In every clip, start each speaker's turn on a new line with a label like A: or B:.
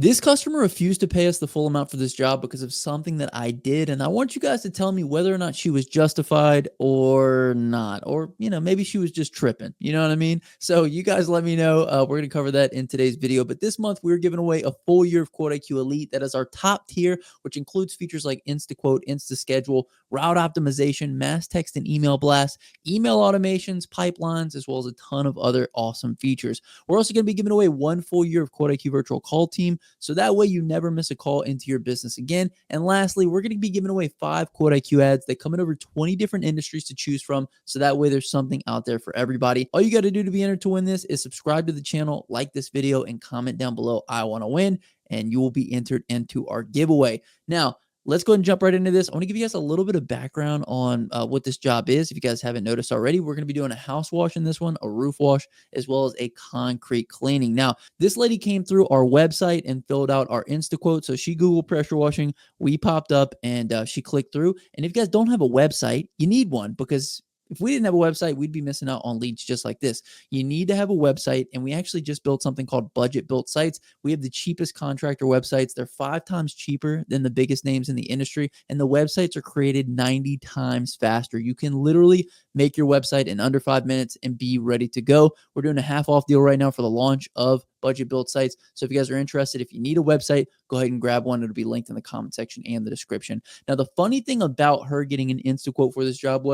A: This customer refused to pay us the full amount for this job because of something that I did, and I want you guys to tell me whether or not she was justified or not, or maybe she was just tripping. You know what I mean? So you guys let me know. We're gonna cover that in today's video. But this month we're giving away a full year of Quote IQ Elite. That is our top tier, which includes features like InstaQuote, InstaSchedule, route optimization, mass text and email blasts, email automations, pipelines, as well as a ton of other awesome features. We're also going to be giving away one full year of Quote IQ Virtual Call Team, so that way you never miss a call into your business again. And lastly, we're going to be giving away 5 Quote IQ ads that come in over 20 different industries to choose from, so that way there's something out there for everybody. All you got to do to be entered to win this is subscribe to the channel, like this video, and comment down below, "I want to win," and you will be entered into our giveaway. Now, let's go ahead and jump right into this. I want to give you guys a little bit of background on what this job is. If you guys haven't noticed already, we're going to be doing a house wash in this one, a roof wash, as well as a concrete cleaning. Now, this lady came through our website and filled out our InstaQuote. So she Googled pressure washing, we popped up, and she clicked through. And if you guys don't have a website, you need one, because if we didn't have a website, we'd be missing out on leads just like this. You need to have a website, and we actually just built something called Budget Built Sites. We have the cheapest contractor websites. They're 5 times cheaper than the biggest names in the industry, and the websites are created 90 times faster. You can literally make your website in under 5 minutes and be ready to go. We're doing a half-off deal right now for the launch of Budget Built Sites. So if you guys are interested, if you need a website, go ahead and grab one. It'll be linked in the comment section and the description. Now, the funny thing about her getting an InstaQuote for this job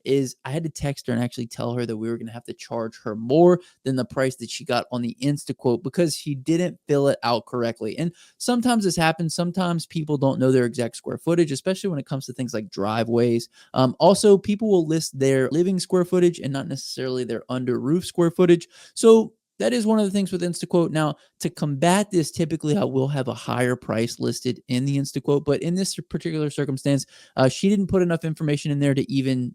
A: is I had to text her and actually tell her that we were going to have to charge her more than the price that she got on the InstaQuote, because she didn't fill it out correctly. And sometimes this happens. Sometimes people don't know their exact square footage, especially when it comes to things like driveways. Also, people will list their living square footage and not necessarily their under roof square footage. So that is one of the things with InstaQuote. Now, to combat this, typically I will have a higher price listed in the InstaQuote, but in this particular circumstance, she didn't put enough information in there to even,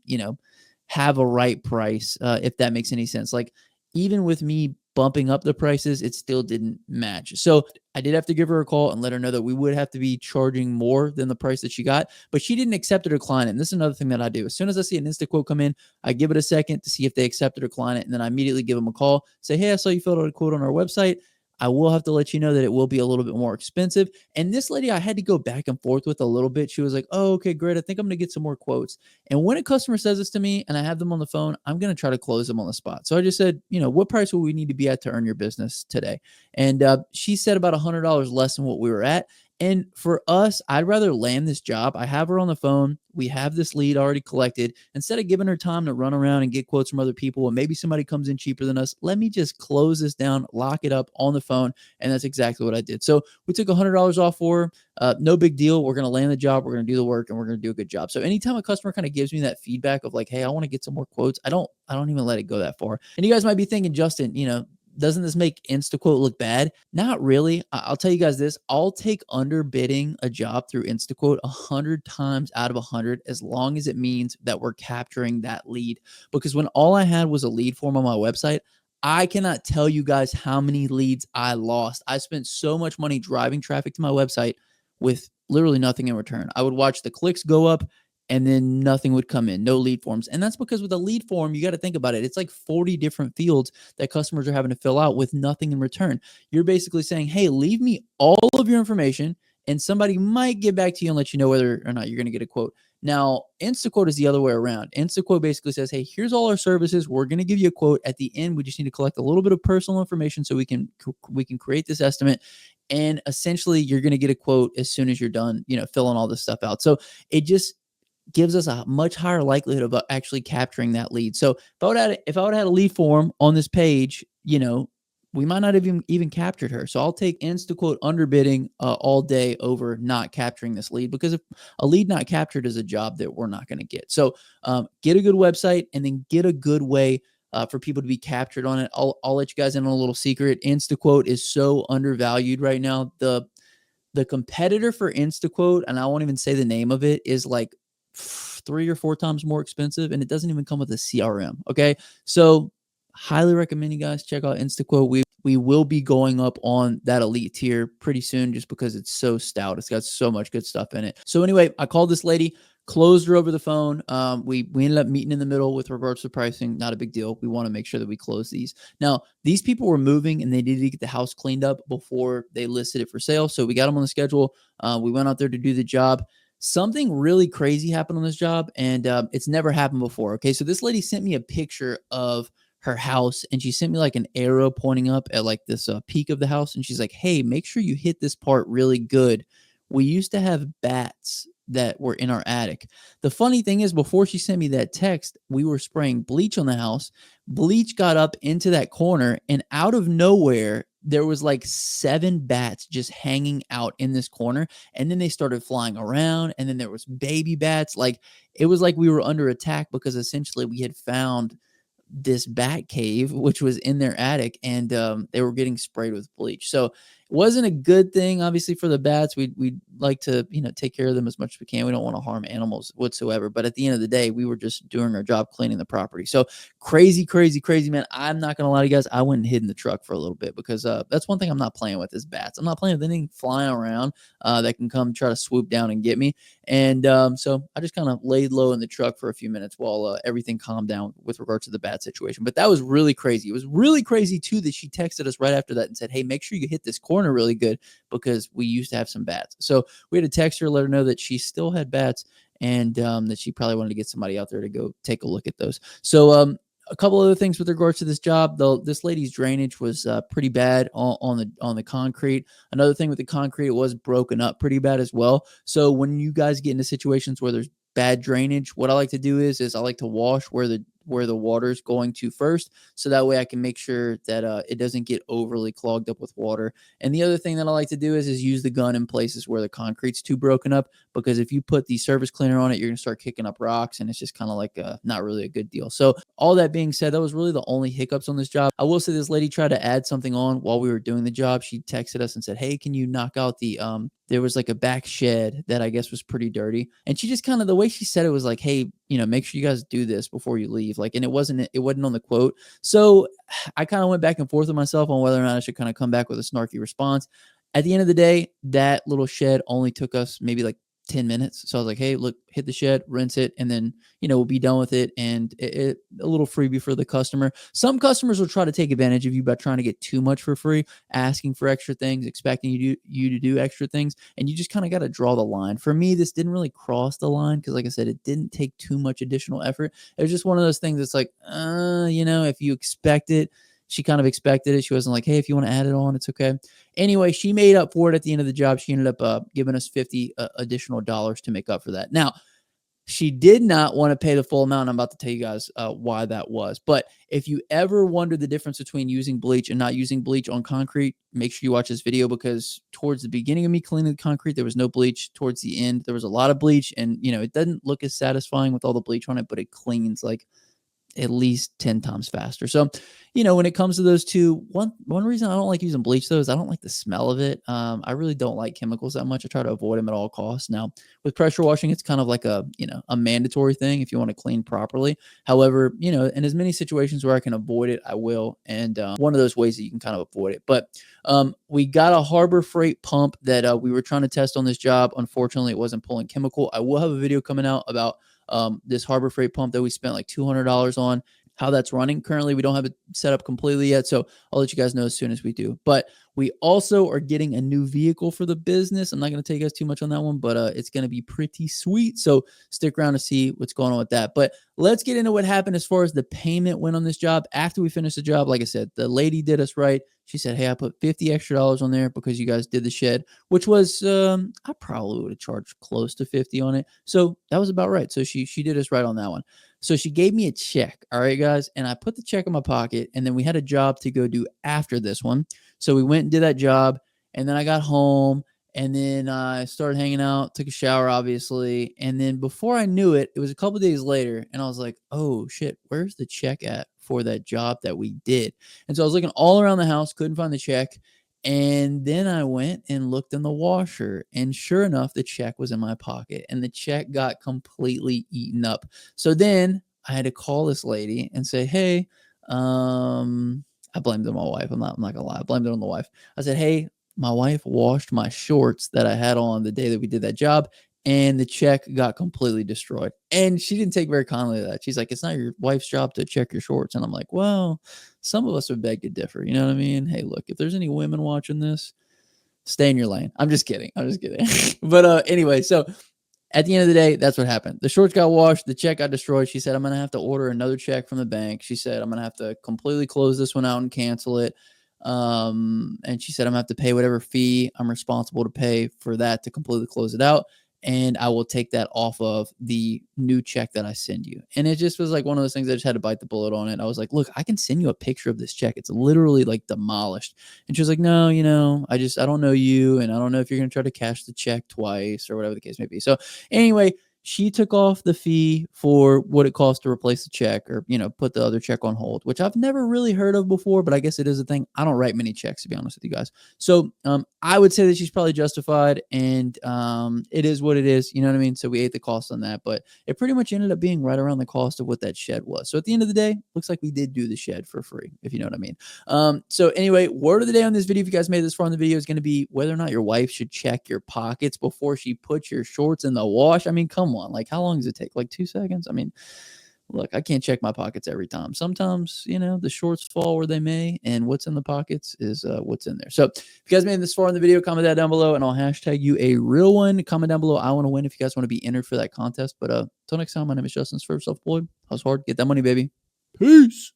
A: have a right price, if that makes any sense. Like, even with me bumping up the prices, it still didn't match. So I did have to give her a call and let her know that we would have to be charging more than the price that she got, but she didn't accept it or decline it. And this is another thing that I do. As soon as I see an InstaQuote come in, I give it a second to see if they accept it or decline it, and then I immediately give them a call, say, "Hey, I saw you filled out a quote on our website. I will have to let you know that it will be a little bit more expensive." And this lady, I had to go back and forth with a little bit. She was like, "Oh, okay, great. I think I'm going to get some more quotes." And when a customer says this to me and I have them on the phone, I'm going to try to close them on the spot. So I just said, "What price will we need to be at to earn your business today?" And she said about $100 less than what we were at. And for us, I'd rather land this job. I have her on the phone. We have this lead already collected. Instead of giving her time to run around and get quotes from other people, and maybe somebody comes in cheaper than us, let me just close this down, lock it up on the phone. And that's exactly what I did. So we took $100 off for her. No big deal. We're going to land the job. We're going to do the work, and we're going to do a good job. So anytime a customer kind of gives me that feedback of like, "Hey, I want to get some more quotes," I don't even let it go that far. And you guys might be thinking, "Justin, doesn't this make InstaQuote look bad?" Not really. I'll tell you guys this. I'll take underbidding a job through InstaQuote 100 times out of 100, as long as it means that we're capturing that lead. Because when all I had was a lead form on my website, I cannot tell you guys how many leads I lost. I spent so much money driving traffic to my website with literally nothing in return. I would watch the clicks go up, and then nothing would come in, no lead forms. And that's because with a lead form, you got to think about it. It's like 40 different fields that customers are having to fill out with nothing in return. You're basically saying, "Hey, leave me all of your information, and somebody might get back to you and let you know whether or not you're going to get a quote." Now, InstaQuote is the other way around. InstaQuote basically says, "Hey, here's all our services. We're going to give you a quote. At the end, we just need to collect a little bit of personal information so we can create this estimate. And essentially, you're going to get a quote as soon as you're done, filling all this stuff out." So it just gives us a much higher likelihood of actually capturing that lead. So if I would have had a lead form on this page, we might not have even captured her. So I'll take InstaQuote underbidding all day over not capturing this lead, because if a lead not captured is a job that we're not going to get. So get a good website, and then get a good way for people to be captured on it. I'll let you guys in on a little secret. InstaQuote is so undervalued right now. The competitor for InstaQuote, and I won't even say the name of it, is like 3 or 4 times more expensive, and it doesn't even come with a CRM. Okay. So highly recommend you guys check out InstaQuote. We will be going up on that elite tier pretty soon, just because it's so stout. It's got so much good stuff in it. So anyway, I called this lady, closed her over the phone. We ended up meeting in the middle with regards to pricing. Not a big deal. We want to make sure that we close these. Now, these people were moving and they needed to get the house cleaned up before they listed it for sale. So we got them on the schedule. We went out there to do the job. Something really crazy happened on this job, and it's never happened before. Okay, so this lady sent me a picture of her house, and she sent me like an arrow pointing up at like this peak of the house, and she's like, "Hey, make sure you hit this part really good. We used to have bats that were in our attic." The funny thing is, before she sent me that text, we were spraying bleach on the house. Bleach got up into that corner, and out of nowhere, there was like 7 bats just hanging out in this corner, and then they started flying around, and then there was baby bats. Like, it was like we were under attack because essentially we had found this bat cave, which was in their attic, and they were getting sprayed with bleach. So it wasn't a good thing, obviously, for the bats. We like to, take care of them as much as we can. We don't want to harm animals whatsoever. But at the end of the day, we were just doing our job cleaning the property. So crazy, crazy, crazy, man. I'm not gonna lie to you guys. I went and hid in the truck for a little bit because that's one thing I'm not playing with is bats. I'm not playing with anything flying around that can come try to swoop down and get me. And so I just kind of laid low in the truck for a few minutes while everything calmed down with regards to the bat situation. But that was really crazy. It was really crazy, too, that she texted us right after that and said, "Hey, make sure you hit this corner really good because we used to have some bats." So we had to text her, let her know that she still had bats and that she probably wanted to get somebody out there to go take a look at those. So a couple other things with regards to this job, though, this lady's drainage was pretty bad on the concrete. Another thing with the concrete, it was broken up pretty bad as well. So when you guys get into situations where there's bad drainage, what I like to do is I like to wash where the water's going to first, so that way I can make sure that it doesn't get overly clogged up with water. And the other thing that I like to do is use the gun in places where the concrete's too broken up, because if you put the surface cleaner on it, you're gonna start kicking up rocks, and it's just kind of like not really a good deal. So all that being said, that was really the only hiccups on this job. I will say this lady tried to add something on while we were doing the job. She texted us and said, "Hey, can you knock out the there was like a back shed that I guess was pretty dirty." And she just kind of, the way she said it was like, "Hey, make sure you guys do this before you leave." Like, and it wasn't on the quote. So I kind of went back and forth with myself on whether or not I should kind of come back with a snarky response. At the end of the day, that little shed only took us maybe like 10 minutes. So I was like, "Hey, look, hit the shed, rinse it, and then, we'll be done with it." And a little freebie for the customer. Some customers will try to take advantage of you by trying to get too much for free, asking for extra things, expecting you to do extra things. And you just kind of got to draw the line. For me, this didn't really cross the line because, like I said, it didn't take too much additional effort. It was just one of those things that's like, if you expect it, she kind of expected it. She wasn't like, "Hey, if you want to add it on, it's okay." Anyway, she made up for it at the end of the job. She ended up giving us 50 additional dollars to make up for that. Now, she did not want to pay the full amount. I'm about to tell you guys why that was. But if you ever wondered the difference between using bleach and not using bleach on concrete, make sure you watch this video, because towards the beginning of me cleaning the concrete, there was no bleach. Towards the end, there was a lot of bleach. And, it doesn't look as satisfying with all the bleach on it, but it cleans like at least 10 times faster. So, when it comes to those two, one reason I don't like using bleach though is I don't like the smell of it. I really don't like chemicals that much. I try to avoid them at all costs. Now, with pressure washing, it's kind of like a mandatory thing if you want to clean properly. However, in as many situations where I can avoid it, I will. And one of those ways that you can kind of avoid it. But we got a Harbor Freight pump that we were trying to test on this job. Unfortunately, it wasn't pulling chemical. I will have a video coming out about this Harbor Freight pump that we spent like $200 on, how that's running. Currently, we don't have it set up completely yet, so I'll let you guys know as soon as we do. But we also are getting a new vehicle for the business. I'm not going to tell you guys too much on that one, but it's going to be pretty sweet. So stick around to see what's going on with that. But let's get into what happened as far as the payment went on this job. After we finished the job, like I said, the lady did us right. She said, "Hey, I put 50 extra dollars on there because you guys did the shed," which was, I probably would have charged close to 50 on it. So that was about right. So she did us right on that one. So she gave me a check. All right, guys. And I put the check in my pocket, and then we had a job to go do after this one. So we went and did that job, and then I got home, and then I started hanging out, took a shower, obviously. And then before I knew it, it was a couple days later, and I was like, "Oh shit, where's the check at for that job that we did?" And so I was looking all around the house, couldn't find the check. And then I went and looked in the washer, and sure enough, the check was in my pocket, and the check got completely eaten up. So then I had to call this lady and say, "Hey, I blamed it on my wife. I'm not gonna lie. I blamed it on the wife. I said, "Hey, my wife washed my shorts that I had on the day that we did that job, and the check got completely destroyed. And she didn't take very kindly to that. She's like, "It's not your wife's job to check your shorts." And I'm like, "Well, some of us would beg to differ." You know what I mean? Hey, look, if there's any women watching this, stay in your lane. I'm just kidding. I'm just kidding. But anyway, so at the end of the day, that's what happened. The shorts got washed. The check got destroyed. She said, "I'm going to have to order another check from the bank." She said, "I'm going to have to completely close this one out and cancel it." And she said, "I'm going to have to pay whatever fee I'm responsible to pay for that to completely close it out. And I will take that off of the new check that I send you." And it just was like one of those things I just had to bite the bullet on it. I was like, "Look, I can send you a picture of this check. It's literally like demolished." And she was like, "No, I don't know you. And I don't know if you're going to try to cash the check twice or whatever the case may be." So anyway, she took off the fee for what it costs to replace the check or, put the other check on hold, which I've never really heard of before, but I guess it is a thing. I don't write many checks, to be honest with you guys. So I would say that she's probably justified, and it is what it is. You know what I mean? So we ate the cost on that, but it pretty much ended up being right around the cost of what that shed was. So at the end of the day, looks like we did do the shed for free, if you know what I mean. So anyway, word of the day on this video, if you guys made this far in the video, is going to be whether or not your wife should check your pockets before she puts your shorts in the wash. I mean, come on. Like, how long does it take? Like 2 seconds? I mean, look, I can't check my pockets every time. Sometimes, the shorts fall where they may, and what's in the pockets is what's in there. So if you guys made it this far in the video, comment that down below, and I'll hashtag you a real one. Comment down below, I want to win, if you guys want to be entered for that contest. But until next time, my name is Justin, Self-Employed. How's hard? Get that money, baby. Peace.